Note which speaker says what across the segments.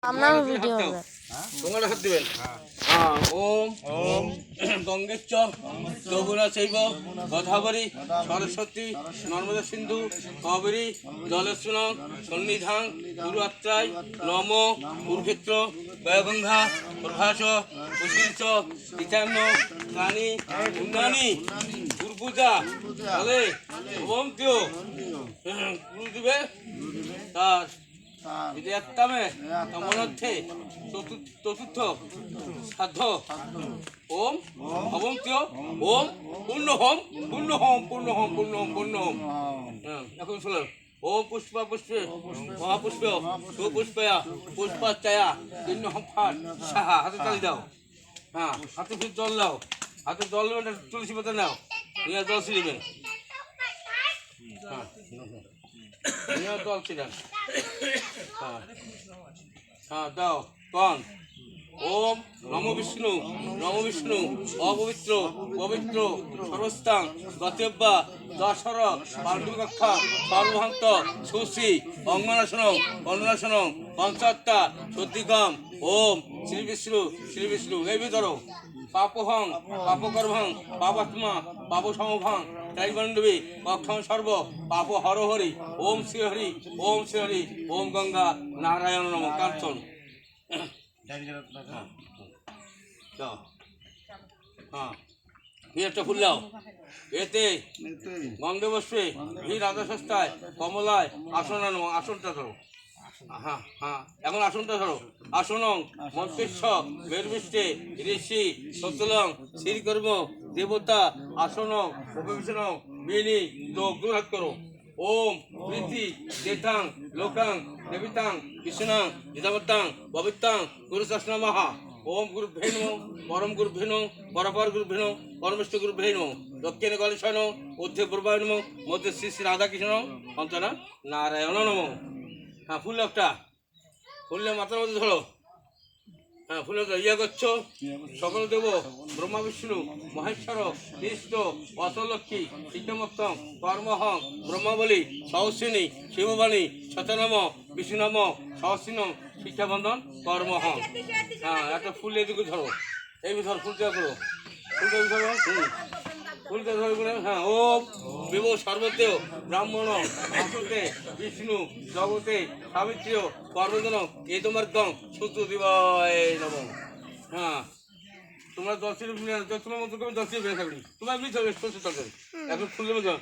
Speaker 1: আপনারও ভিডিও হবে।
Speaker 2: তোমরা হাত দিবেন। ওম ওম গঙ্গেচ্চ যমুনা চৈব গোদাবরী সরস্বতী নর্মদা সিন্ধু কাবেরী জলেস্মিন সন্নিধান গুরুয়াত্রায় নম কুরুক্ষেত্র বয়গঙ্গা প্রভাস পুষ্করিচ ইচান্য প্রাণী উন্নয়নী গুরুপূজা তাহলে ওম কেউ গুরু দিবে তার বিদ্যাত্তামে মনর্থে চতুর্থ সাধ্য ওম অবন্ত্য ওম পূর্ণ হোম পূর্ণ হোম পূর্ণ হোম পূর্ণ হোম পূর্ণ হোম। এখন শুনল ওম পুষ্পা পুষ্পে মহাপুষ্প সুপুষ্পয়া পুষ্পাচায়া তিন্ন হোম ফাট সাহা হাতে তালি দাও। হ্যাঁ হাতে ফির জল দাও, হাতে জল নেবে তুলসী পাতা নাও, নিয়ে জল ছিড়বে। হ্যাঁ জল ছিড়েন। হ্যাঁ দাও কন ওম নমো বিষ্ণু অপবিত্র পবিত্র সর্বস্থাং গতব্যা দশর পাণ্ডুকক্ষা সর্বহন্ত সুশ্রী অঙ্গনাশনং পঞ্চাত্তা সদ্যিকম ওম শ্রী বিষ্ণু এই ভিতর পাপহং পাপকর্মং পাপাত্মা পাপসমভং ত্রাইবণ্ডবী অক্ষম সর্ব পাপ হর হরি ওম শ্রী হরি ওম গঙ্গা নারায়ণ নম কাঞ্চন। হ্যাঁ একটা খুললাও এতে গন্ধে বসবে ভিড় রাধা সস্তায় কমলায় আসন আসনটা ধরো। হ্যাঁ হ্যাঁ এখন আসনটা ধরো। আসনং মন্ত্রেশ্ব বেরবিষ্টে ঋষি সতলং শ্রীকর্ম দেবতা আসনং উপবিষ্ণং বিনি যোগ দুহাত করো। ওম প্রীতি দেতাং লোকাং দেবিতাং কৃষ্ণাং নিদামতাং পবিত্রাং গুরু শাসনামহা। ওম গুরু ভেন পরম গুরু ভেন পরপর গুরু ভেন পরমেষ্ঠ গুরু ভেন দক্ষিণে গলেশন মধ্যে পূর্বায় নম মধ্যে শ্রী শ্রী রাধাকৃষ্ণ অন্তনা নারায়ণ নম। হ্যাঁ ফুল একটা ফুললে মাথার মধ্যে ধরো। হ্যাঁ ফুলে ইয়া করছ সকল দেব ব্রহ্মা বিষ্ণু মহেশ্বর কৃষ্ণ অসলক্ষ্মী সিদ্ধমত্তম কর্মহং ব্রহ্মাবলী সহস্রিনী শিববাণী শতনাম বিষ্ণুনাম সহস্রিনম শিক্ষাবন্ধন কর্মহং। হ্যাঁ একটা ফুল এদিকে ধরো, এই ধর ফুলটা করো, ফুলটা ধরো। ফুলটা ধরে বলে হ্যাঁ ওম বিভ সর্বদেব ব্রাহ্মণ আসতে বিষ্ণু জগতে সাবিত্রী কর্মজন এ তোমার গম সূত্র দিবায় নম। হ্যাঁ তোমরা দর্শন তোমার মতো করে দর্শন বেড়ে থাকবি তোমার এমনি চলবে তরকারি এখন খুললে মতো।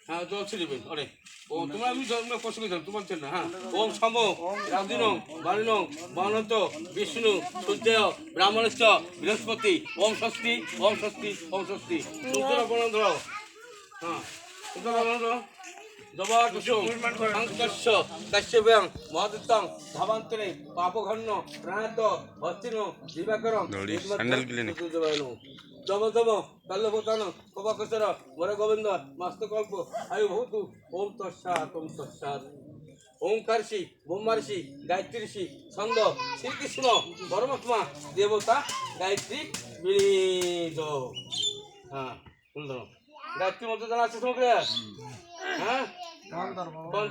Speaker 2: হ্যাঁ জল ছিড়বে অরে ও তোমরা এমনি কষ্ট করে তোমার জন্য। হ্যাঁ ওম সম রাজিন বালিন বনন্ত বিষ্ণু সূর্য ব্রাহ্মণেশ্ব বৃহস্পতি ওম ষষ্ঠী ওম ষষ্ঠী ওম ষষ্ঠী সূর্য বলন ধরো। হ্যাঁ সূর্য বলন ধরো কাশ্যপ্যাং মহাদিত্যং ধাবান্তরে পাপঘন্ন প্রাণাত হস্তিন দিবাকরং জব জব কাল্যভূতান কপাকসর বর গোবিন্দ মস্তকল্প আয়ু ভূতু ওম তৎসাৎ ওম তৎসাৎ। ওঙ্কার্ষি ব্রহ্মার্ষি গায়ত্রীষি ছন্দ শ্রীকৃষ্ণ পরমাত্মা দেবতা গায়ত্রী বীজ। হ্যাঁ সুন্দর গায়ত্রী মন্ত্র জানা আছে তোমাকে? হ্যাঁ কন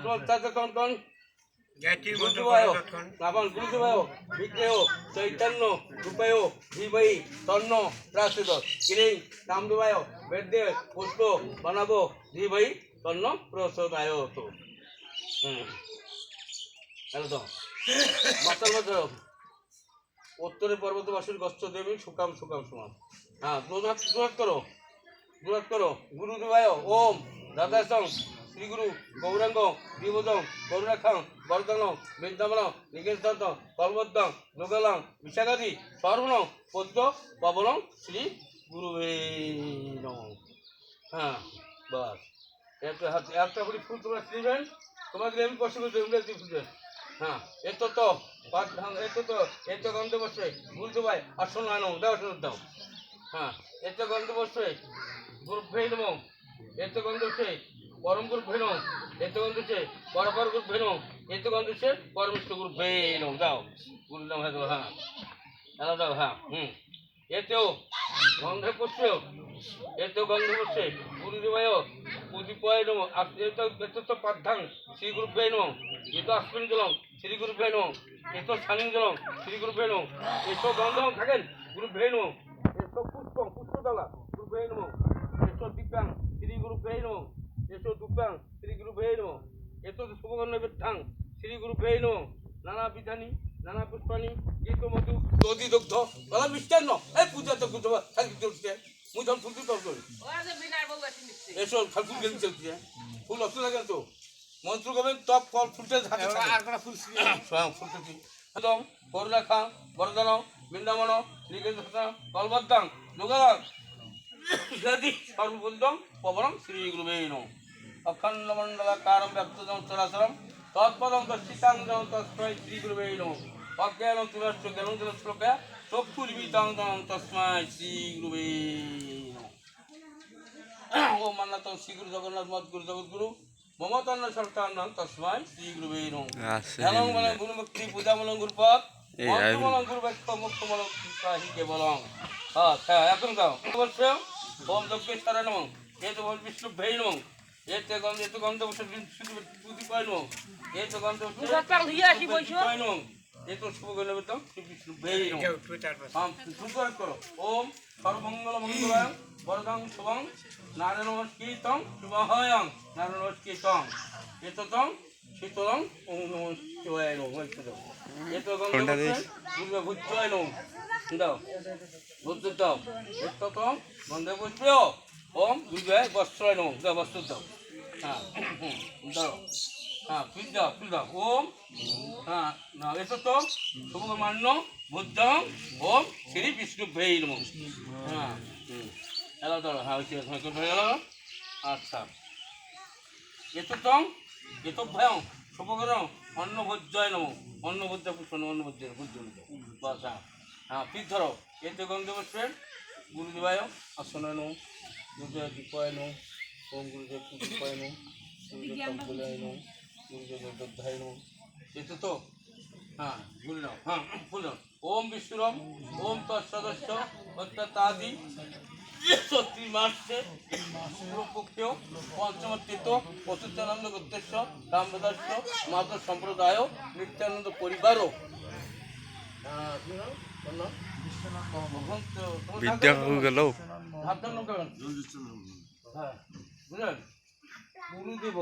Speaker 2: গুরুদেবায় বিগ্রহ চৈতন্য রূপায় ধীমহি তন্ন প্রাসিদ কিরিং কামদেবায় বেদে পুষ্প বানাবো ধীমহি তন্ন প্রচোদয়াৎ। তো মাতাল মধ্যে উত্তরে পর্বতবাসীর গচ্ছ দেবী সুকাম সমান। হ্যাঁ দুহাত করো গুরুদেবায় ওম দাদাসং শ্রীগুরু গৌরাঙ্গ বিবোধং করুণাক্ষং বরদং বিদ্যামন নিকেশদত্ত কর্মদ্দং লোকালং বিশাখাদি সর্বনং পদ্ম পবনং শ্রী গুরু নম। হ্যাঁ বাস একটা করে ফুল তোমরা নেবেন, তোমাকে আমি কষ্ট করে ফুলবেন। হ্যাঁ এত তো এত গন্ধ বসবে গুরুদেব ভাই আসন আনো দাও দাও। হ্যাঁ এত গন্ধ বসবে গুরু ভেন এত গন্ধ বসে পরম গুরু ভেন এত গন্ধ হচ্ছে পরপর গুরু ভেন এত গন্ধ হচ্ছে পরমেষ্ঠ গুরু ভেন দাও গুরু নাম হ্যাঁ দাও। হ্যাঁ দাও দাও। হ্যাঁ এতেও গন্ধে পড়ছে এত গন্ধ পড়ছে গুরুদেবায় প্রদীপায় নম এত তো পাদ্ধাং শ্রী গুরুভ্যে নম এত আশ্বিন জলম শ্রী গুরু ভেনু এত স্থানীয় জলম শ্রী গুরু ভেনু এসব গন্ধম থাকেন গুরু ভেনু এসব পুষ্পম পুষ্পতলা গুরু ভেনু এসব দিব্যাং শ্রী গুরু ভেনু এসব দুব্যাং শ্রী গুরু ভেনু এত শুভগণ্য বৃদ্ধাং শ্রী গুরু ভেনু নানা বিধানী নানা পুষ্পানি গীত মধু দধি দুগ্ধ বলা মিষ্টান্ন এই পূজা তো গুরু থাকি চলছে মুই যখন ফুল তুলতে করি এসব ফুল গেলি চলছে ফুল অত লাগে তো মন্ত্র করবেন টপ ফল ফুলতে থাকে আর কোন ফুল ফুলতে একদম করুণাখা বরদান বৃন্দাবন নিকেতন কলবদ্দাং যোগাদাং যদি সর্ববুদ্ধং পবনং শ্রী গুরুবে নমঃ অখণ্ড মণ্ডলাকারং ব্যক্তং চরাচরং তৎপদং দর্শিতাং তস্मै শ্রী গুরুবে নমঃ অজ্ঞানং তিরস্য জ্ঞানং শ্লোকা চক্ষুর্বিতাং তস্मै শ্রী গুরুবে নমঃ ওম মান্নাতং শ্রী গুরু জগন্নাথ মত গুরু জগৎগুরু মমতন্ন সরকার তস্মাই শ্রী গুরুবে নমঃ হেলং বলং গুরু মুক্তি পূজা বলং গুরুপদ মন্ত্র বলং গুরু বাক্য মুক্ত বলং কৃষ্ণাহিকে বলং হ্যাঁ এখন গাও বলছ ওম যজ্ঞেশ্বর নমঃ এত বল বিষ্ণু ভৈ নমঃ এত গন্ধ বসে পুতি পাই নমঃ এত গন্ধ পাই নমঃ এত শুভ গণবতং শ্রী বিষ্ণু ভৈ নমঃ হ্যাঁ সুন্দর করো ওম সর্বমঙ্গল মঙ্গলাং বরদাং শুভং নারায়ণ নমস্কৃতং শুভহয়ং নারায়ণ নমস্কৃতং এততং শীতলং ওম নমঃ শিবায় নমঃ এত গন্ধ দুর্গা ভূজ্জয় নমঃ দাও বুদ্ধ দাও এততং গন্ধে পুষ্পে ওম দুর্গায় বস্ত্রয় নমঃ দাও বস্ত্র দাও হ্যাঁ দাও হ্যাঁ ফুল দাও ওম হ্যাঁ না এততং শুভমান্য বুদ্ধং ওম শ্রী বিষ্ণু ভৈ নমঃ হ্যাঁ এলো দাও হ্যাঁ হয়ে গেল আচ্ছা এততং এত ভয়ং শুভকরং অন্নভোজ্জয় নমঃ অন্নভোজ্য পুষ্পন অন্নভোজ্যের বুদ্ধ বাস হ্যাঁ ফির ধরো এতে গন্ধ বসবেন গুরুদেবায় আসনায় নমঃ গুরুদেব দীপায় নমঃ ওম গুরুদেব দীপায় নমঃ গুরুদেব কম্বলায় নমঃ গুরুদেব দগ্ধায় নমঃ এত তো হ্যাঁ ভুল নাও হ্যাঁ ভুল নাও ওম বিষ্ণুরম ওম তৎসদস্য অত্যাদি সত্যি মাসে পক্ষেও পঞ্চম তীর্থ অচ্যুতানন্দ গোত্রেশ্ব রামদাস্য মাধব সম্প্রদায় নিত্যানন্দ পরিবারও
Speaker 1: বিদ্যা হয়ে গেল
Speaker 2: হ্যাঁ বুঝলেন গুরুদেব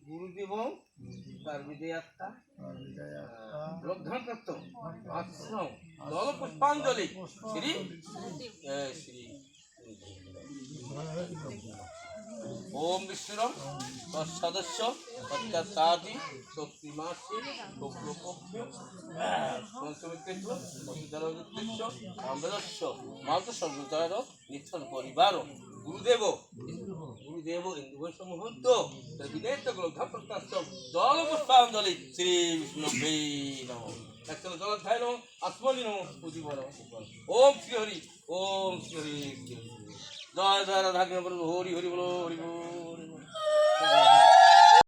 Speaker 2: গুরুদেব তার বিজয় আত্মা লব্ধান্ত আশ্রম দল পুষ্পাঞ্জলি শ্রী শ্রী ওম বিষ্ণুরম তৎসদস্য অত্যাদি শক্তি মাসে শুক্লপক্ষ পঞ্চমিত্র অতিদারদৃশ্য রামদাস্য মাধব সম্প্রদায়ের নিত্যান পরিবার গুরুদেব গুরুদেব ইন্দুবৈশ্য মুহূর্ত বিদেশ গ্রন্থপ্রত্যাশ্রম জল পুষ্পাঞ্জলি শ্রী বিষ্ণু ভৈ নমঃ একজন জলাধ্যায় নমঃ আত্মনি নমঃ পুঁজি বল ওম শ্রী হরি ওম শ্রী হরি জয় জয় রাধা হরি হরি বলো হরি বল